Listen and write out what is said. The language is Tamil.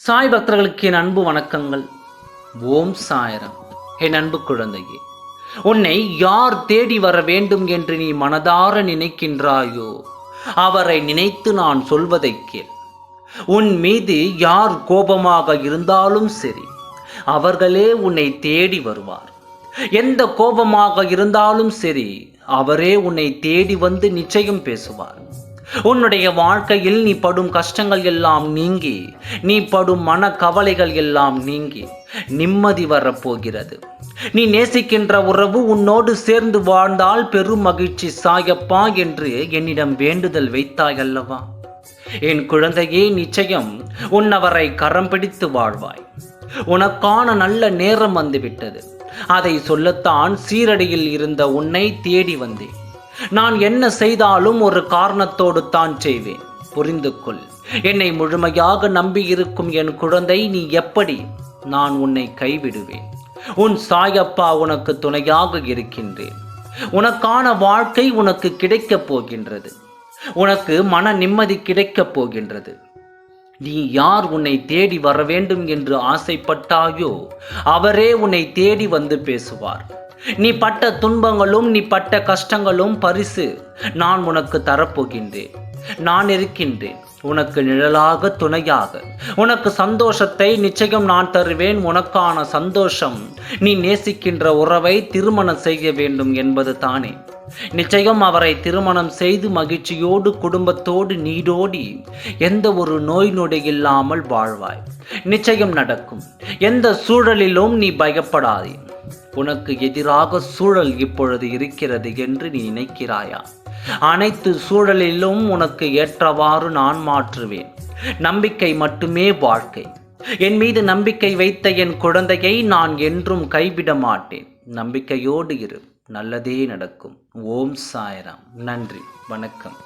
சாய் பக்தர்களுக்கு என் அன்பு வணக்கங்கள். ஓம் சாய்ராம். என் அன்பு குழந்தையே, உன்னை யார் தேடி வர வேண்டும் என்று நீ மனதார நினைக்கின்றாயோ அவரை நினைத்து நான் சொல்வதை கேள். உன் மீது யார் கோபமாக இருந்தாலும் சரி, அவர்களே உன்னை தேடி வருவார். எந்த கோபமாக இருந்தாலும் சரி, அவரே உன்னை தேடி வந்து நிச்சயம் பேசுவார். உன்னுடைய வாழ்க்கையில் நீ படும் கஷ்டங்கள் எல்லாம் நீங்கி, நீ படும் மன கவலைகள் எல்லாம் நீங்கி நிம்மதி வரப்போகிறது. நீ நேசிக்கின்ற உறவு உன்னோடு சேர்ந்து வாழ்ந்தால் பெரும் மகிழ்ச்சி சாயப்பா என்று என்னிடம் வேண்டுதல் வைத்தாய் அல்லவா? என் குழந்தையே, நிச்சயம் உன்னவரை கரம் பிடித்து வாழ்வாய். உனக்கான நல்ல நேரம் வந்துவிட்டது. அதை சொல்லத்தான் சீரடியில் இருந்த உன்னை தேடி வந்தேன். நான் என்ன செய்தாலும் ஒரு காரணத்தோடு தான் செய்வேன். புரிந்து கொள். என்னை முழுமையாக நம்பி இருக்கும் என் குழந்தை, நீ எப்படி நான் உன்னை கைவிடுவேன்? உன் சாயப்பா உனக்கு துணையாக இருக்கின்றேன். உனக்கான வாழ்க்கை உனக்கு கிடைக்கப் போகின்றது. உனக்கு மன நிம்மதி கிடைக்கப் போகின்றது. நீ யார் உன்னை தேடி வர வேண்டும் என்று ஆசைப்பட்டாயோ அவரே உன்னை தேடி வந்து பேசுவார். நீ பட்ட துன்பங்களும் நீ பட்ட கஷ்டங்களும் பரிசு நான் உனக்கு தரப்போகின்றேன். நான் இருக்கின்றேன் உனக்கு நிழலாக, துணையாக. உனக்கு சந்தோஷத்தை நிச்சயம் நான் தருவேன். உனக்கான சந்தோஷம் நீ நேசிக்கின்ற உறவை திருமணம் செய்ய வேண்டும் என்பது தானே. நிச்சயம் அவரை திருமணம் செய்து மகிழ்ச்சியோடு குடும்பத்தோடு நீடோடி எந்த ஒரு நோய் நொடி இல்லாமல் வாழ்வாய். நிச்சயம் நடக்கும். எந்த சூழலிலும் நீ பயப்படாதே. உனக்கு எதிராக சூழல் இப்பொழுது இருக்கிறது என்று நீ நினைக்கிறாயா? அனைத்து சூழலிலும் உனக்கு ஏற்றவாறு நான் மாற்றுவேன். நம்பிக்கை மட்டுமே வாழ்க்கை. என் மீது நம்பிக்கை வைத்த என் குழந்தையை நான் என்றும் கைவிட மாட்டேன். நம்பிக்கையோடு இரு, நல்லதே நடக்கும். ஓம் சாய்ராம். நன்றி, வணக்கம்.